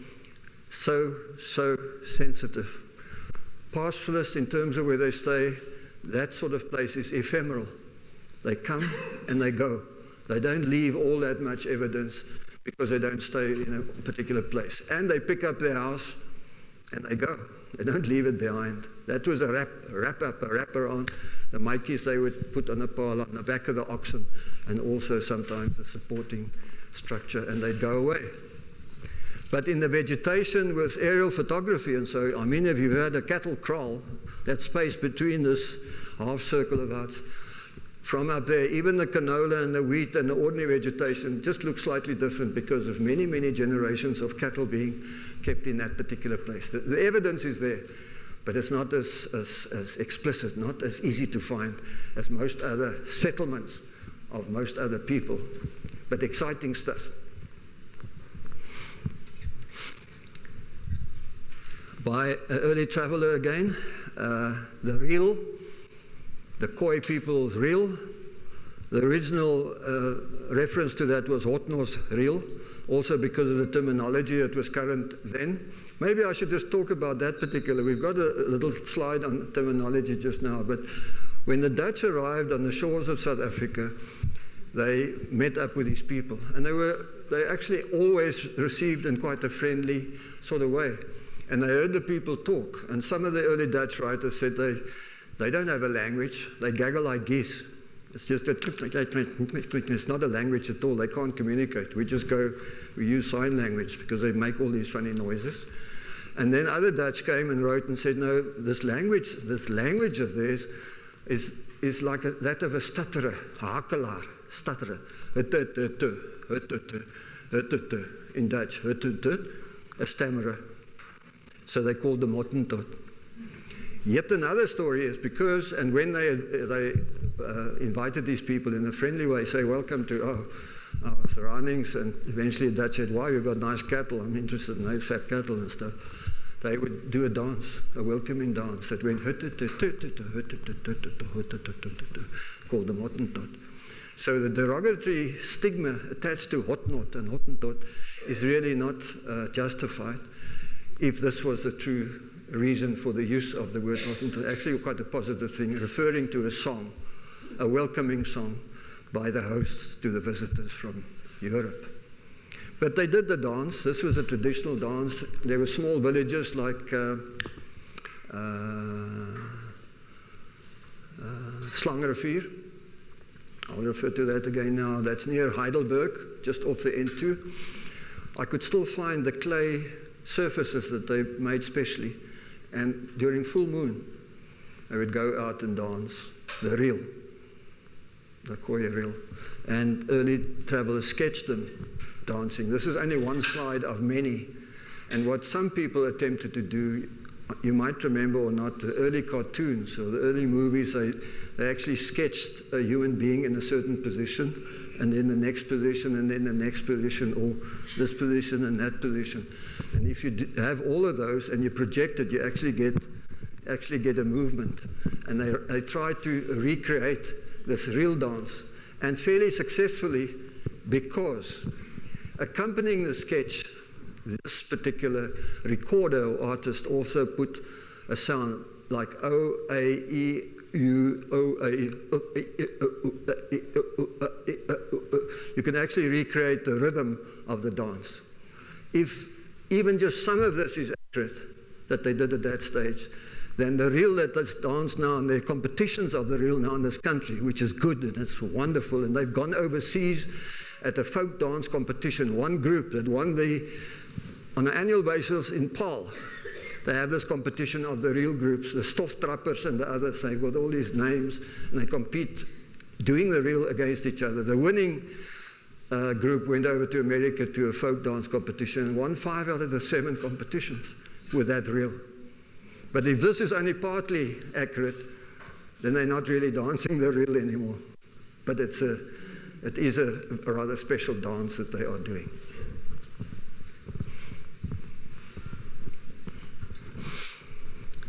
so sensitive. Pastoralists, in terms of where they stay, that sort of place is ephemeral. They come and they go. They don't leave all that much evidence because they don't stay in a particular place. And they pick up their house and they go. They don't leave it behind. That was a wraparound. The maikis they would put on a pile on the back of the oxen, and also sometimes the supporting structure, and they'd go away. But in the vegetation with aerial photography and so, I mean, if you've had a cattle kraal, that space between this half circle of huts, from up there, even the canola and the wheat and the ordinary vegetation just looks slightly different because of many, many generations of cattle being kept in that particular place. The evidence is there, but it's not as explicit, not as easy to find as most other settlements of most other people, but exciting stuff. By an early traveller again, the reel, the Khoi people's reel. The original reference to that was Hotnos reel, also because of the terminology that was current then. Maybe I should just talk about that particular. We've got a little slide on terminology just now, but when the Dutch arrived on the shores of South Africa, they met up with these people, and they actually always received in quite a friendly sort of way. And they heard the people talk, and some of the early Dutch writers said they don't have a language, they gaggle like geese. It's just it's not a language at all, they can't communicate. We use sign language because they make all these funny noises. And then other Dutch came and wrote and said, no, this language of theirs is like that of a stutterer, a hakelaar, stutterer. In Dutch, a stammerer. So they called them Hottentot. Yet another story is because, and when they invited these people in a friendly way, say, welcome to our surroundings, and eventually the Dutch said, wow, you've got nice cattle, I'm interested in those fat cattle and stuff. They would do a dance, a welcoming dance that went called them Hottentot. So the derogatory stigma attached to Hottentot and Hottentot is really not justified. if this was the true reason for the use of the word Northern, actually quite a positive thing, referring to a song, a welcoming song by the hosts to the visitors from Europe. But they did the dance. This was a traditional dance. There were small villages like Slangervier. I'll refer to that again now. That's near Heidelberg, just off the N2. I could still find the clay surfaces that they made specially. And during full moon, I would go out and dance the reel, the Koya reel. And early travelers sketched them dancing. This is only one slide of many. And what some people attempted to do, you might remember or not, the early cartoons or the early movies, they actually sketched a human being in a certain position, and then the next position, and then the next position, or this position and that position. And if you have all of those and you project it, you actually get a movement. And they try to recreate this reel dance, and fairly successfully, because accompanying the sketch, this particular recorder or artist also put a sound like O, A, E, U, O, A, you can actually recreate the rhythm of the dance. If even just some of this is accurate, that they did at that stage, then the reel that is danced now, and there are competitions of the reel now in this country, which is good and it's wonderful, and they've gone overseas at a folk dance competition. One group that won on an annual basis in Paarl, they have this competition of the reel groups, the Stoftrappers and the others. They've got all these names, and they compete doing the reel against each other. The winning group went over to America to a folk dance competition and won 5 out of the 7 competitions with that reel. But if this is only partly accurate, then they're not really dancing the reel anymore. But it is a rather special dance that they are doing.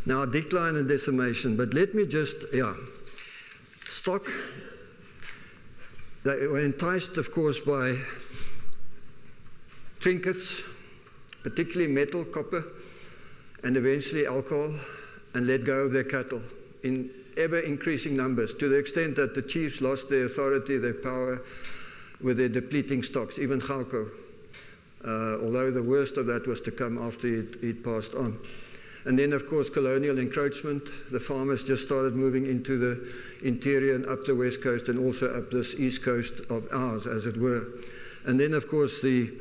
Now, decline and decimation, but let me just, stock. They were enticed, of course, by trinkets, particularly metal, copper, and eventually alcohol, and let go of their cattle in ever-increasing numbers, to the extent that the chiefs lost their authority, their power, with their depleting stocks, even Gauko, although the worst of that was to come after he'd passed on. And then, of course, colonial encroachment. The farmers just started moving into the interior and up the west coast, and also up this east coast of ours, as it were. And then, of course, the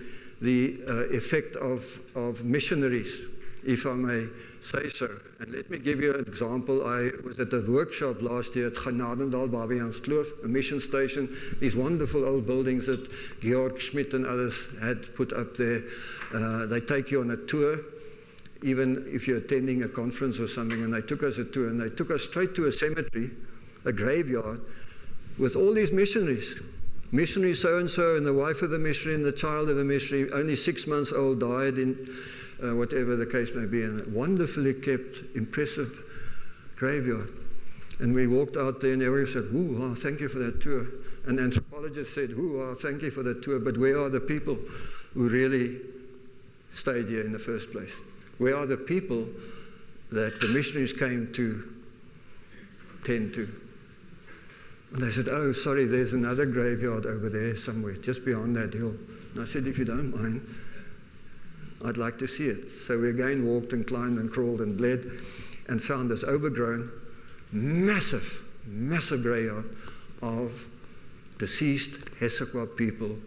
effect of missionaries, if I may say so. And let me give you an example. I was at a workshop last year at Genadendal, Baviaanskloof, a mission station. These wonderful old buildings that Georg Schmidt and others had put up there. They take you on a tour, even if you're attending a conference or something, and they took us a tour, and they took us straight to a cemetery, a graveyard, with all these missionaries. Missionary so-and-so, and the wife of the missionary, and the child of the missionary, only 6 months old, died in whatever the case may be, and a wonderfully kept, impressive graveyard. And we walked out there, and everyone said, "Ooh, thank you for that tour." And anthropologists said, "Ooh, thank you for that tour, but where are the people who really stayed here in the first place? Where are the people that the missionaries came to tend to?" And they said, "Oh, sorry, there's another graveyard over there somewhere, just beyond that hill." And I said, "If you don't mind, I'd like to see it." So we again walked and climbed and crawled and bled and found this overgrown, massive graveyard of deceased Hesekwa people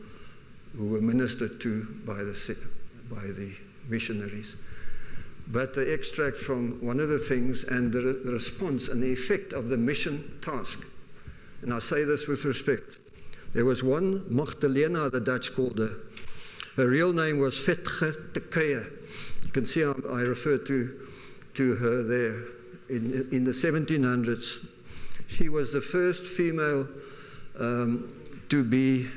who were ministered to by the missionaries. But the extract from one of the things and the response and the effect of the mission task. And I say this with respect. There was one, Magdalena, the Dutch called her. Her real name was Vetge de Keye. You can see I refer to her there. In the 1700s, she was the first female to be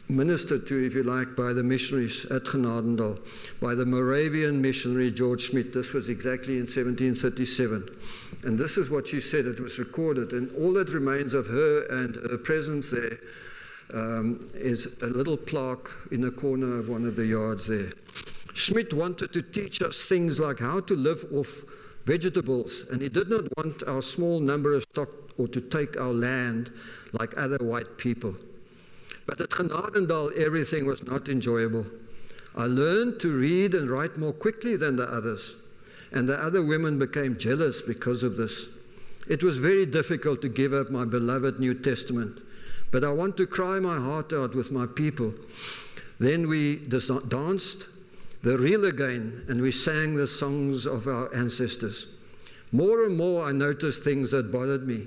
ministered to, if you like, by the missionaries at Genadendal, by the Moravian missionary George Schmidt. This was exactly in 1737. And this is what she said. It was recorded. And all that remains of her and her presence there is a little plaque in a corner of one of the yards there. Schmidt wanted to teach us things like how to live off vegetables, and he did not want our small number of stock or to take our land like other white people. But at Genadendal, everything was not enjoyable. I learned to read and write more quickly than the others, and the other women became jealous because of this. It was very difficult to give up my beloved New Testament, but I want to cry my heart out with my people. Then we danced the reel again, and we sang the songs of our ancestors. More and more I noticed things that bothered me.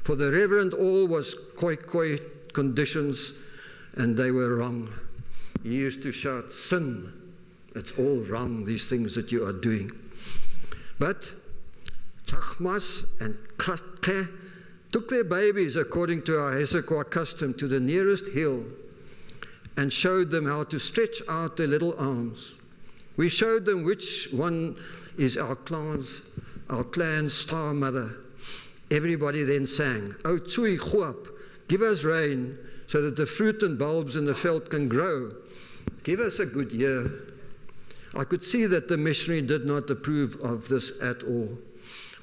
For the Reverend, all was koi conditions, and they were wrong. He used to shout, sin, it's all wrong, these things that you are doing. But Chachmas and Klatke took their babies, according to our Hesekwa custom, to the nearest hill and showed them how to stretch out their little arms. We showed them which one is our clan's star mother. Everybody then sang, O Tsui Chuap, give us rain so that the fruit and bulbs in the veld can grow. Give us a good year. I could see that the missionary did not approve of this at all.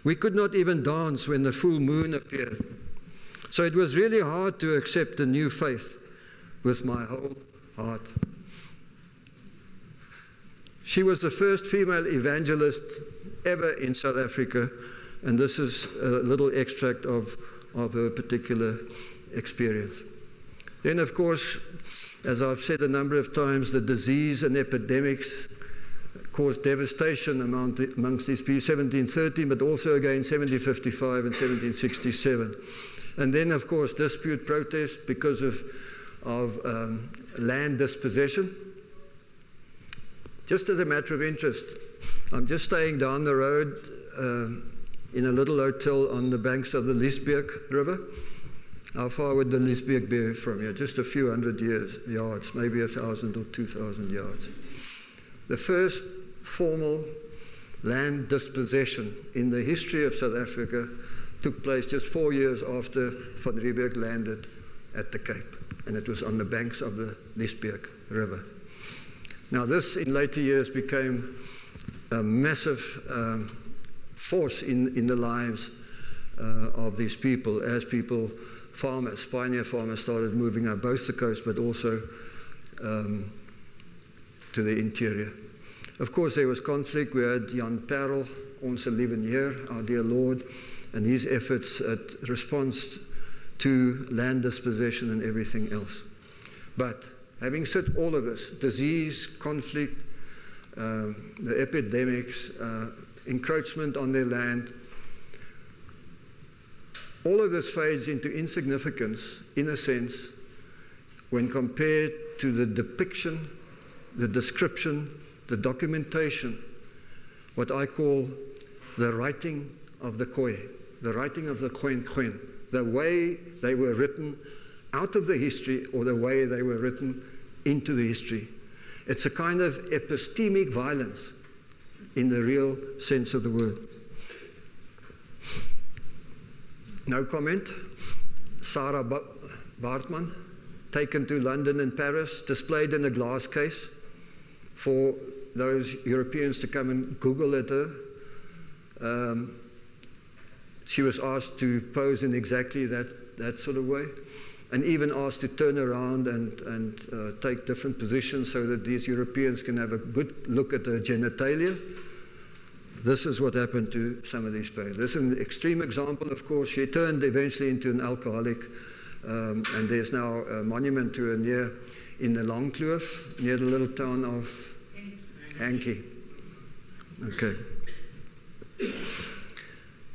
We could not even dance when the full moon appeared. So it was really hard to accept the new faith with my whole heart. She was the first female evangelist ever in South Africa, and this is a little extract of her particular experience. Then, of course, as I've said a number of times, the disease and epidemics caused devastation amongst these people, 1713, but also again 1755 and 1767. And then, of course, dispute protest because of land dispossession. Just as a matter of interest, I'm just staying down the road in a little hotel on the banks of the Liesbeek River. How far would the Liesbeek be from here? Just a few hundred yards, maybe 1,000 or 2,000 yards. The first formal land dispossession in the history of South Africa took place just 4 years after Van Riebeeck landed at the Cape, and it was on the banks of the Liesbeek River. Now this, in later years, became a massive force in the lives of these people, as people, farmers, pioneer farmers, started moving up both the coast, but also to the interior. Of course, there was conflict. We had Jan Parel, Onze Lieven Heer, our dear Lord, and his efforts at response to land dispossession and everything else. But having said all of this, disease, conflict, the epidemics, encroachment on their land, all of this fades into insignificance, in a sense, when compared to the depiction, the description, the documentation, what I call the writing of the Khoi, the writing of the Khoi, the way they were written out of the history or the way they were written into the history. It's a kind of epistemic violence in the real sense of the word. No comment. Sarah Bartman, taken to London and Paris, displayed in a glass case for those Europeans to come and Google at her. She was asked to pose in exactly that sort of way, and even asked to turn around and take different positions so that these Europeans can have a good look at her genitalia. This is what happened to some of these people. This is an extreme example, of course. She turned eventually into an alcoholic, and there's now a monument to her near in the Langkloof, near the little town of Hankie. Okay.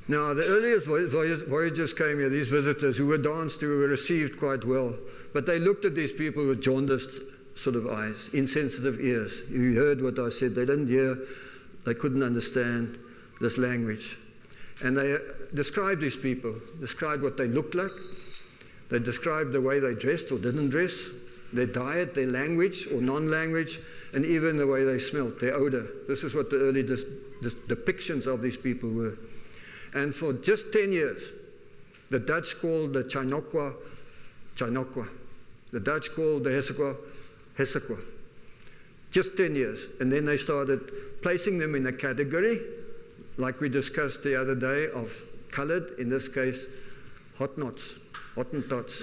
Now, the earliest voyagers came here, these visitors who were danced to, were received quite well, but they looked at these people with jaundiced sort of eyes, insensitive ears. You heard what I said. They didn't hear, they couldn't understand this language. And they described these people, described what they looked like. They described the way they dressed or didn't dress, their diet, their language or non-language, and even the way they smelt, their odor. This is what the early depictions of these people were. And for just 10 years, the Dutch called the Chinokwa. The Dutch called the Hesekwa. Just 10 years. And then they started placing them in a category, like we discussed the other day, of colored, in this case, Hottentots, Hottentots.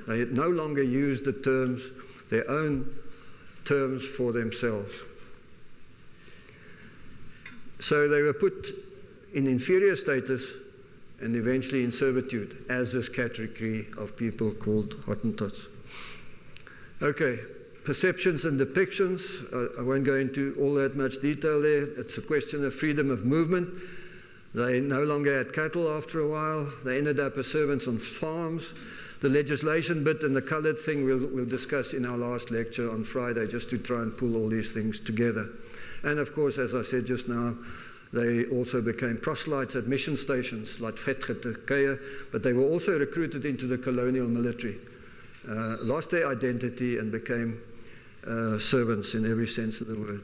They no longer use the terms, their own terms for themselves. So they were put in inferior status and eventually in servitude as this category of people called Hottentots. Okay, perceptions and depictions. I won't go into all that much detail there. It's a question of freedom of movement. They no longer had cattle after a while. They ended up as servants on farms. The legislation bit and the colored thing we'll discuss in our last lecture on Friday, just to try and pull all these things together. And of course, as I said just now, they also became proselytes at mission stations like Turkije, but they were also recruited into the colonial military, lost their identity and became servants in every sense of the word.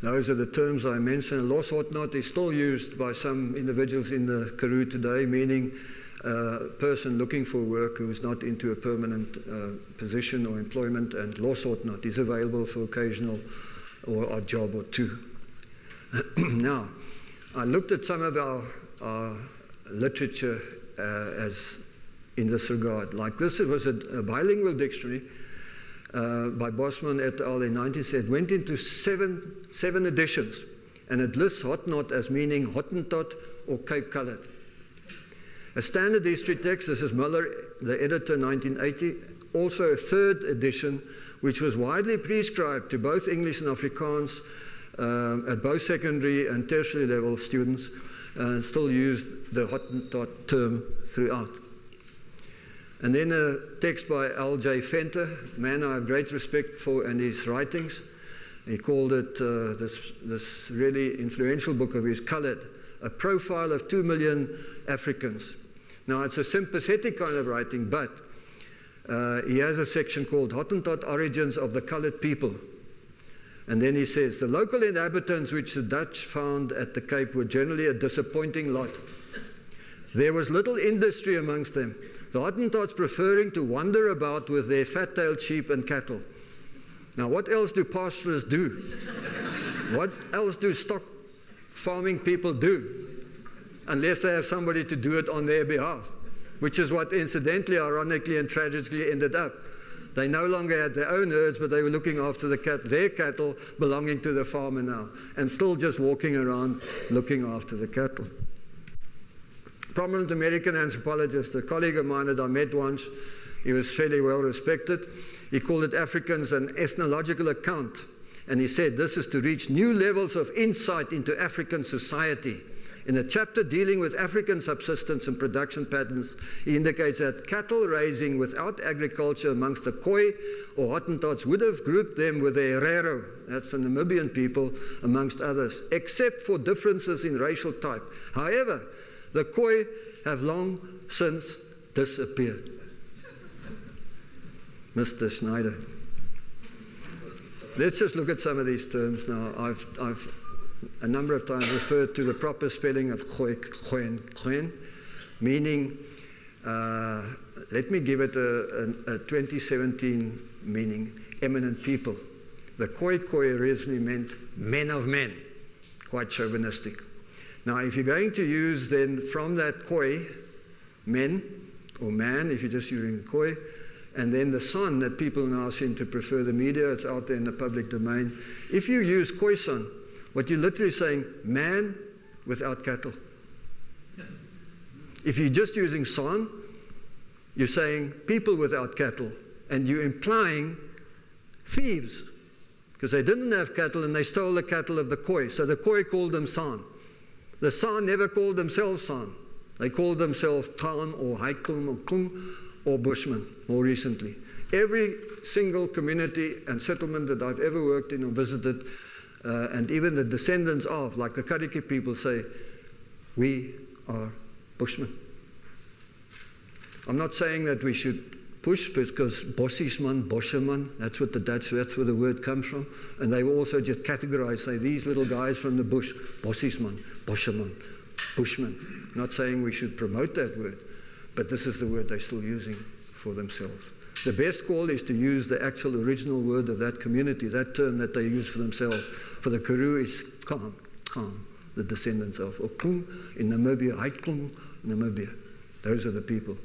Those are the terms I mentioned. Loshotnot is still used by some individuals in the Karoo today, meaning a person looking for work who is not into a permanent position or employment, and Loshotnot is available for occasional or a job or two. Now, I looked at some of our literature as in this regard. Like this, it was a bilingual dictionary by Bosman et al. In 1970, went into seven editions, and it lists Hottentot as meaning Hottentot or Cape Coloured. A standard history text, this is Muller, the editor, 1980, also a third edition, which was widely prescribed to both English and Afrikaans at both secondary and tertiary level students, and still used the Hottentot term throughout. And then a text by L.J. Venter, a man I have great respect for and his writings. He called it, this really influential book of his, Coloured, a profile of 2 million Africans. Now, it's a sympathetic kind of writing, but he has a section called Hottentot Origins of the Coloured People. And then he says, the local inhabitants which the Dutch found at the Cape were generally a disappointing lot. There was little industry amongst them, the Hottentots preferring to wander about with their fat-tailed sheep and cattle. Now, what else do pastoralists do? What else do stock farming people do? Unless they have somebody to do it on their behalf, which is what incidentally, ironically, and tragically ended up. They no longer had their own herds, but they were looking after their cattle belonging to the farmer now, and still just walking around looking after the cattle. Prominent American anthropologist, a colleague of mine that I met once, he was fairly well respected. He called it Africans an ethnological account, and he said this is to reach new levels of insight into African society. In a chapter dealing with African subsistence and production patterns, he indicates that cattle raising without agriculture amongst the Khoi or Hottentots would have grouped them with the Herero, that's the Namibian people, amongst others, except for differences in racial type. However, the Khoi have long since disappeared. Mr. Schneider. Let's just look at some of these terms now. I've a number of times referred to the proper spelling of Khoen, meaning, let me give it a 2017 meaning, eminent people. The Khoi originally meant men of men, quite chauvinistic. Now, if you're going to use then from that Khoi, men, or man, if you're just using Khoi, and then the son that people now seem to prefer, the media, it's out there in the public domain. If you use Khoisan, what you're literally saying, man without cattle. If you're just using San, you're saying people without cattle, and you're implying thieves, because they didn't have cattle and they stole the cattle of the Khoi. So the Khoi called them San. The San never called themselves San. They called themselves Tan or Haikum or Kung or Bushmen more recently. Every single community and settlement that I've ever worked in or visited, and even the descendants of, like the Kariki people say, we are Bushmen. I'm not saying that we should push, because Bossisman, Bosheman, that's what that's where the word comes from. And they will also just categorize, say, these little guys from the bush, Bossisman, Bosheman, Bushman. Not saying we should promote that word, but this is the word they're still using for themselves. The best call is to use the actual original word of that community, that term that they use for themselves. For the Karoo is Kam, the descendants of, or Klung in Namibia, Haiklung, Namibia. Those are the people.